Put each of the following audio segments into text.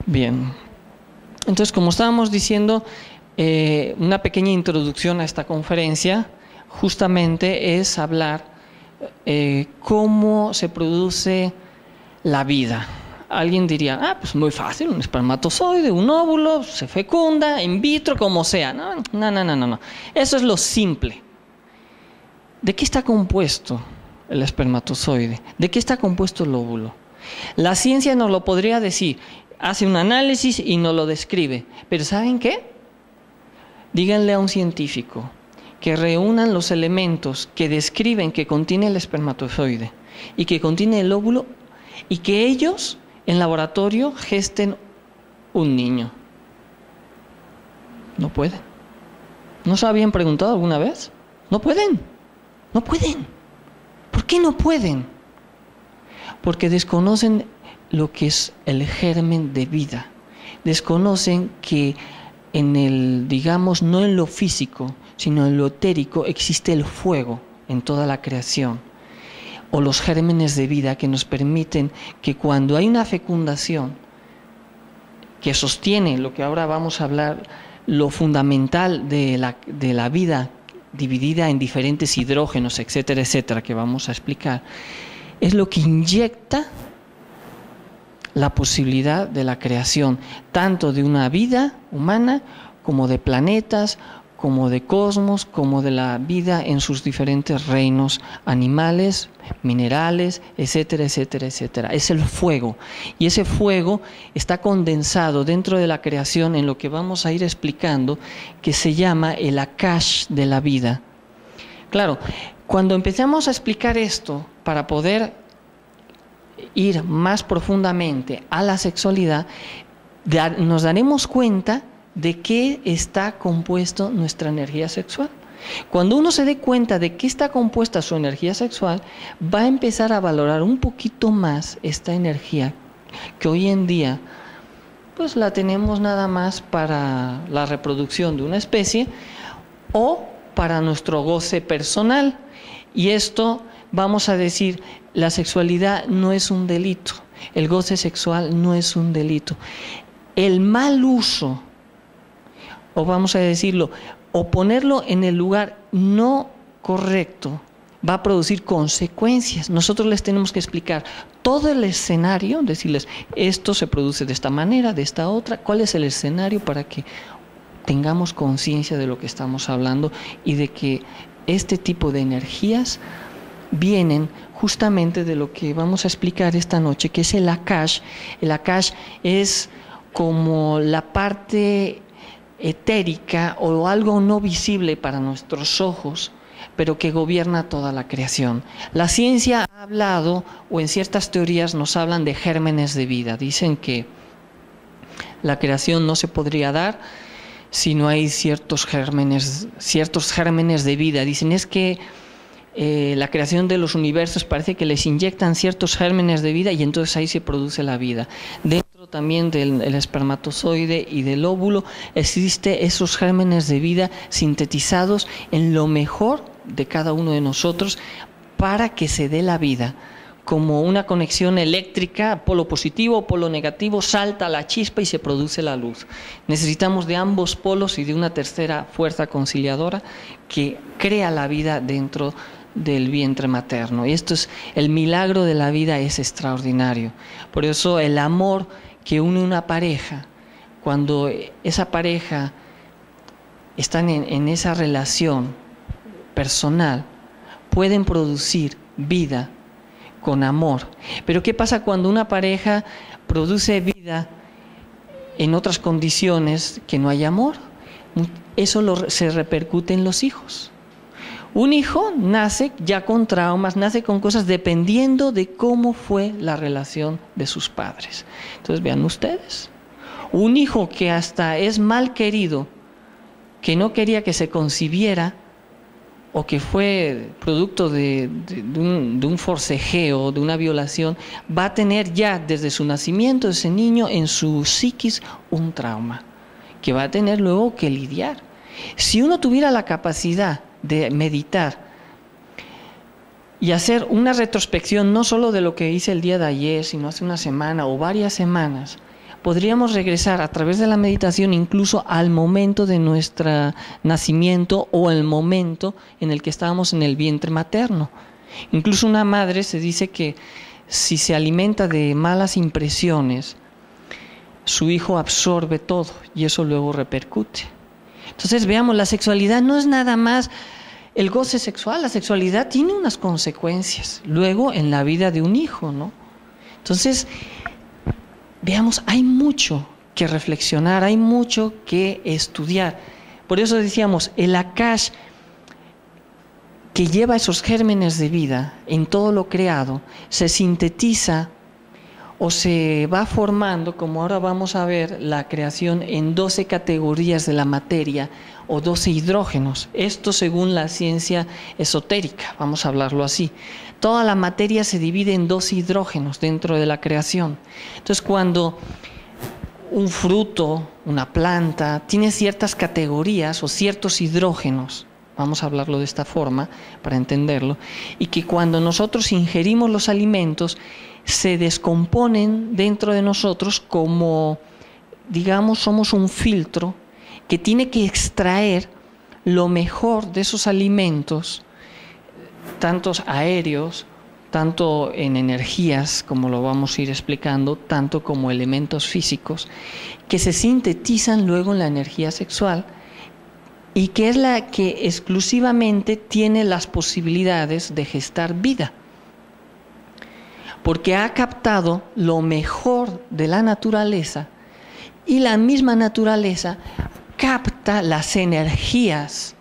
Bien. Entonces, como estábamos diciendo, una pequeña introducción a esta conferencia justamente es hablar cómo se produce la vida. Alguien diría, pues muy fácil, un espermatozoide, un óvulo, se fecunda, in vitro, como sea. No. Eso es lo simple. ¿De qué está compuesto el espermatozoide? ¿De qué está compuesto el óvulo? La ciencia nos lo podría decir, hace un análisis y nos lo describe. Pero ¿saben qué? Díganle a un científico que reúnan los elementos que describen que contiene el espermatozoide y que contiene el óvulo y que ellos en laboratorio gesten un niño. No pueden. ¿No se habían preguntado alguna vez? No pueden. No pueden. ¿Por qué no pueden? Porque desconocen lo que es el germen de vida. Desconocen que en el, digamos, no en lo físico, sino en lo etérico existe el fuego en toda la creación. O los gérmenes de vida que nos permiten que cuando hay una fecundación que sostiene lo que ahora vamos a hablar, lo fundamental de la vida dividida en diferentes hidrógenos, etcétera, etcétera, que vamos a explicar, es lo que inyecta la posibilidad de la creación, tanto de una vida humana como de planetas, como de cosmos, como de la vida en sus diferentes reinos animales, minerales, etcétera, etcétera, etcétera. Es el fuego, y ese fuego está condensado dentro de la creación en lo que vamos a ir explicando, que se llama el Akash de la vida. Claro, cuando empezamos a explicar esto, para poder ir más profundamente a la sexualidad, nos daremos cuenta de qué está compuesto nuestra energía sexual. Cuando uno se dé cuenta de qué está compuesta su energía sexual, va a empezar a valorar un poquito más esta energía que hoy en día pues la tenemos nada más para la reproducción de una especie o para nuestro goce personal. Y esto, vamos a decir, la sexualidad no es un delito, el goce sexual no es un delito. El mal uso, o vamos a decirlo, o ponerlo en el lugar no correcto, va a producir consecuencias. Nosotros les tenemos que explicar todo el escenario, decirles, esto se produce de esta manera, de esta otra, cuál es el escenario para que tengamos conciencia de lo que estamos hablando y de que este tipo de energías vienen justamente de lo que vamos a explicar esta noche, que es el Akash. El Akash es como la parte etérica o algo no visible para nuestros ojos, pero que gobierna toda la creación. La ciencia ha hablado, o en ciertas teorías nos hablan de gérmenes de vida. Dicen que la creación no se podría dar si no hay ciertos gérmenes de vida. Dicen, es que la creación de los universos parece que les inyectan ciertos gérmenes de vida y entonces ahí se produce la vida. Dentro también del espermatozoide y del óvulo existen esos gérmenes de vida sintetizados en lo mejor de cada uno de nosotros para que se dé la vida. Como una conexión eléctrica, polo positivo, polo negativo, salta la chispa y se produce la luz. Necesitamos de ambos polos y de una tercera fuerza conciliadora que crea la vida dentro del vientre materno. Y esto es, el milagro de la vida es extraordinario. Por eso el amor que une una pareja, cuando esa pareja está en esa relación personal, pueden producir vida con amor. Pero ¿qué pasa cuando una pareja produce vida en otras condiciones que no hay amor? Eso se repercute en los hijos. Un hijo nace ya con traumas, nace con cosas dependiendo de cómo fue la relación de sus padres. Entonces vean ustedes, un hijo que hasta es mal querido, que no quería que se concibiera, o que fue producto de un forcejeo, de una violación, va a tener ya desde su nacimiento ese niño en su psiquis un trauma, que va a tener luego que lidiar. Si uno tuviera la capacidad de meditar y hacer una retrospección no solo de lo que hice el día de ayer, sino hace una semana o varias semanas, podríamos regresar a través de la meditación incluso al momento de nuestro nacimiento o el momento en el que estábamos en el vientre materno. Incluso una madre se dice que si se alimenta de malas impresiones, su hijo absorbe todo y eso luego repercute. Entonces veamos, la sexualidad no es nada más el goce sexual, la sexualidad tiene unas consecuencias luego en la vida de un hijo, ¿no? Entonces, veamos, hay mucho que reflexionar, hay mucho que estudiar. Por eso decíamos, el Akash que lleva esos gérmenes de vida en todo lo creado, se sintetiza o se va formando, como ahora vamos a ver, la creación en 12 categorías de la materia o 12 hidrógenos. Esto según la ciencia esotérica, vamos a hablarlo así. Toda la materia se divide en 12 hidrógenos dentro de la creación. Entonces, cuando un fruto, una planta, tiene ciertas categorías o ciertos hidrógenos, vamos a hablarlo de esta forma para entenderlo, y que cuando nosotros ingerimos los alimentos, se descomponen dentro de nosotros como, digamos, somos un filtro que tiene que extraer lo mejor de esos alimentos, tantos aéreos, tanto en energías, como lo vamos a ir explicando, tanto como elementos físicos, que se sintetizan luego en la energía sexual y que es la que exclusivamente tiene las posibilidades de gestar vida, porque ha captado lo mejor de la naturaleza y la misma naturaleza capta las energías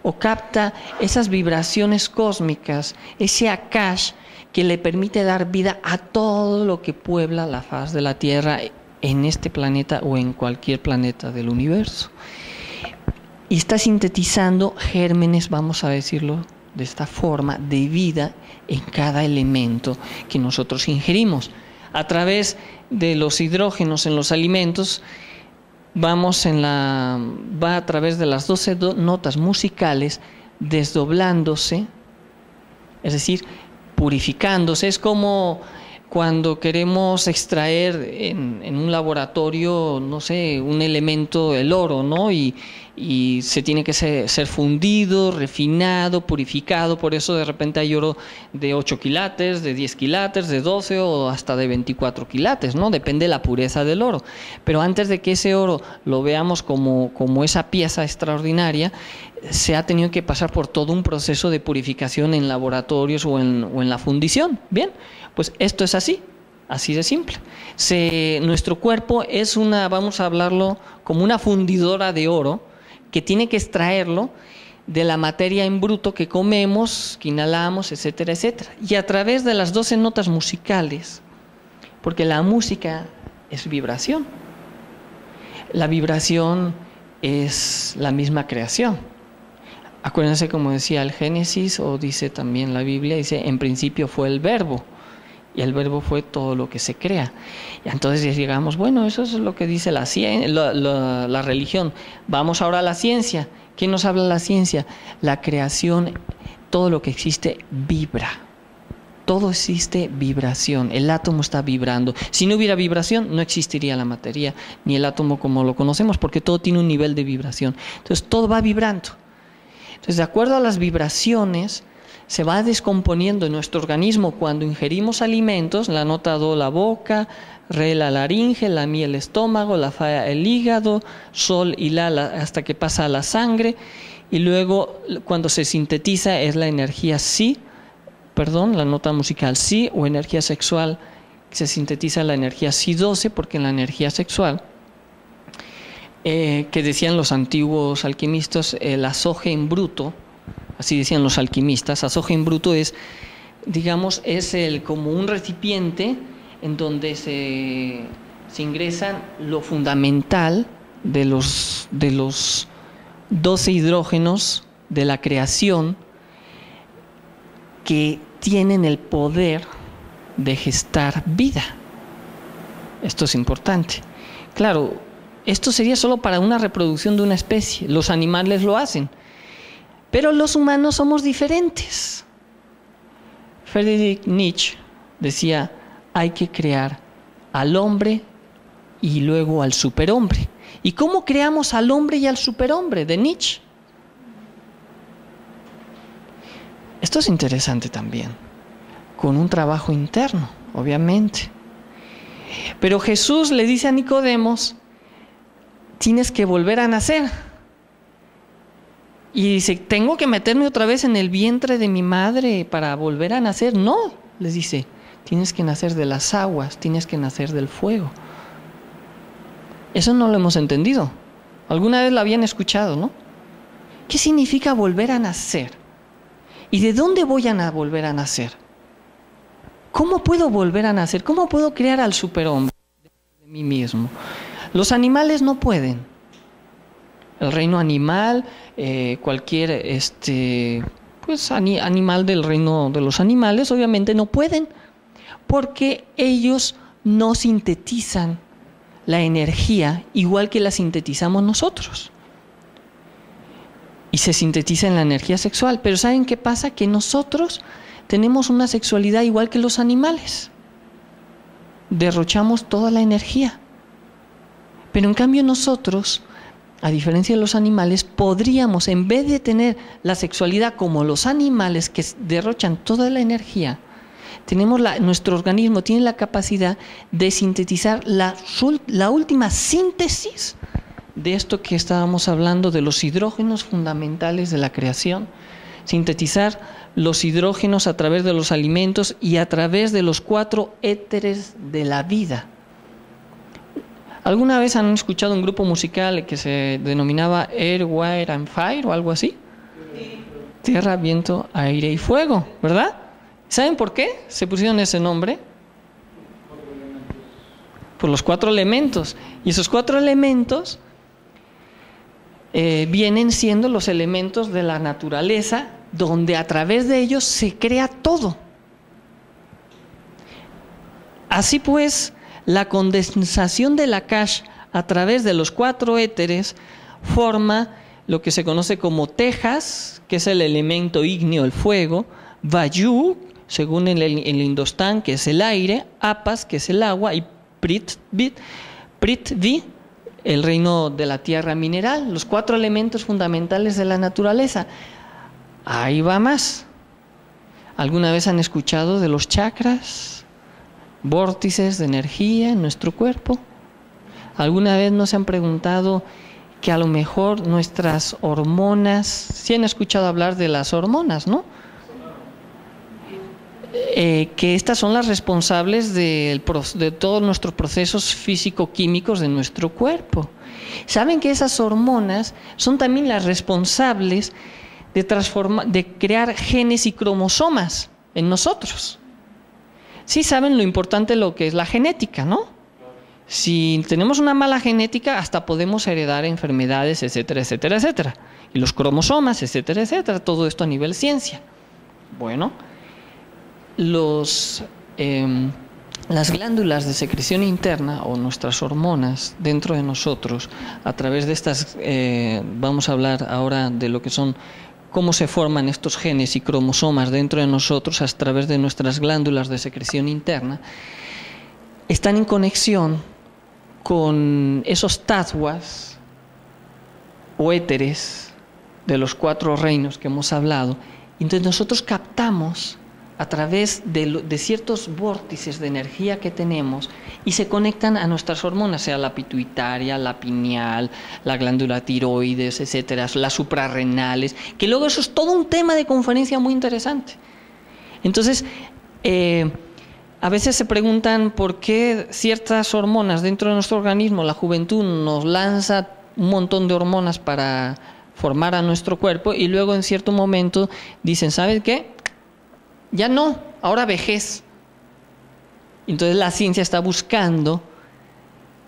o capta esas vibraciones cósmicas, ese Akash que le permite dar vida a todo lo que puebla la faz de la Tierra en este planeta o en cualquier planeta del universo. Y está sintetizando gérmenes, vamos a decirlo de esta forma, de vida en cada elemento que nosotros ingerimos. A través de los hidrógenos en los alimentos, va a través de las 12 notas musicales desdoblándose, es decir, purificándose. Es como cuando queremos extraer en un laboratorio, no sé, un elemento, el oro, ¿no? Y se tiene que ser fundido, refinado, purificado. Por eso de repente hay oro de 8 quilates, de 10 quilates, de 12 o hasta de 24 quilates, ¿no? Depende de la pureza del oro. Pero antes de que ese oro lo veamos como esa pieza extraordinaria, se ha tenido que pasar por todo un proceso de purificación en laboratorios o en la fundición. Bien, pues esto es así de simple. Nuestro cuerpo es vamos a hablarlo como una fundidora de oro que tiene que extraerlo de la materia en bruto que comemos, que inhalamos, etcétera, etcétera. Y a través de las 12 notas musicales, porque la música es vibración. La vibración es la misma creación. Acuérdense, como decía el Génesis, o dice también la Biblia, dice, en principio fue el verbo, y el verbo fue todo lo que se crea. Y entonces llegamos, bueno, eso es lo que dice la religión. Vamos ahora a la ciencia. ¿Qué nos habla la ciencia? La creación, todo lo que existe vibra. Todo existe vibración. El átomo está vibrando. Si no hubiera vibración, no existiría la materia, ni el átomo como lo conocemos, porque todo tiene un nivel de vibración. Entonces todo va vibrando. Entonces, de acuerdo a las vibraciones, se va descomponiendo en nuestro organismo cuando ingerimos alimentos. La nota do la boca, re la laringe, la mi el estómago, la fa el hígado, sol y la hasta que pasa a la sangre, y luego cuando se sintetiza es la energía la nota musical si o energía sexual, se sintetiza la energía si12, porque en la energía sexual, que decían los antiguos alquimistas, el azoje en bruto, así decían los alquimistas, azoje en bruto es, digamos, como un recipiente en donde se ingresan lo fundamental de los 12 hidrógenos de la creación que tienen el poder de gestar vida. Esto es importante. Claro, esto sería solo para una reproducción de una especie. Los animales lo hacen. Pero los humanos somos diferentes. Friedrich Nietzsche decía, hay que crear al hombre y luego al superhombre. ¿Y cómo creamos al hombre y al superhombre? De Nietzsche. Esto es interesante también, con un trabajo interno, obviamente. Pero Jesús le dice a Nicodemos, tienes que volver a nacer. Y dice, ¿tengo que meterme otra vez en el vientre de mi madre para volver a nacer? No, les dice, tienes que nacer de las aguas, tienes que nacer del fuego. Eso no lo hemos entendido. Alguna vez lo habían escuchado, ¿no? ¿Qué significa volver a nacer? ¿Y de dónde voy a volver a nacer? ¿Cómo puedo volver a nacer? ¿Cómo puedo crear al superhombre de mí mismo? Los animales no pueden. El reino animal, cualquier animal del reino de los animales, obviamente no pueden, porque ellos no sintetizan la energía igual que la sintetizamos nosotros. Y se sintetiza en la energía sexual. Pero ¿saben qué pasa? Que nosotros tenemos una sexualidad igual que los animales. Derrochamos toda la energía. Pero en cambio nosotros, a diferencia de los animales, podríamos, en vez de tener la sexualidad como los animales que derrochan toda la energía, nuestro organismo tiene la capacidad de sintetizar la última síntesis de esto que estábamos hablando, de los hidrógenos fundamentales de la creación. Sintetizar los hidrógenos a través de los alimentos y a través de los 4 éteres de la vida. ¿Alguna vez han escuchado un grupo musical que se denominaba Air, Water and Fire o algo así? Sí. Tierra, viento, aire y fuego, ¿verdad? ¿Saben por qué se pusieron ese nombre? Por los 4 elementos. Y esos 4 elementos vienen siendo los elementos de la naturaleza, donde a través de ellos se crea todo. Así pues, la condensación del Akash a través de los 4 éteres forma lo que se conoce como Tejas, que es el elemento ígneo, el fuego, Vayu, según el Indostán, que es el aire, Apas, que es el agua, y Prithvi, el reino de la tierra mineral, los 4 elementos fundamentales de la naturaleza. Ahí va más. ¿Alguna vez han escuchado de los chakras? Vórtices de energía en nuestro cuerpo. ¿Alguna vez nos han preguntado que a lo mejor nuestras hormonas, sí han escuchado hablar de las hormonas, ¿no? Que estas son las responsables de todos nuestros procesos físico-químicos de nuestro cuerpo. ¿Saben que esas hormonas son también las responsables de crear genes y cromosomas en nosotros? Sí saben lo importante de lo que es la genética, ¿no? Si tenemos una mala genética, hasta podemos heredar enfermedades, etcétera, etcétera, etcétera. Y los cromosomas, etcétera, etcétera. Todo esto a nivel ciencia. Bueno, las glándulas de secreción interna o nuestras hormonas dentro de nosotros, a través de estas, vamos a hablar ahora de lo que son, cómo se forman estos genes y cromosomas dentro de nosotros a través de nuestras glándulas de secreción interna, están en conexión con esos tattwas o éteres de los 4 reinos que hemos hablado. Entonces nosotros captamos a través de ciertos vórtices de energía que tenemos y se conectan a nuestras hormonas, sea la pituitaria, la pineal, la glándula tiroides, etcétera, las suprarrenales, que luego eso es todo un tema de conferencia muy interesante. Entonces, a veces se preguntan por qué ciertas hormonas dentro de nuestro organismo, la juventud nos lanza un montón de hormonas para formar a nuestro cuerpo y luego en cierto momento dicen, ¿sabes qué? Ya no, ahora vejez. Entonces la ciencia está buscando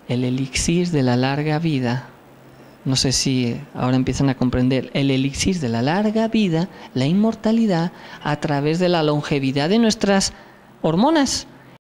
el elixir de la larga vida. No sé si ahora empiezan a comprender el elixir de la larga vida, la inmortalidad, a través de la longevidad de nuestras hormonas.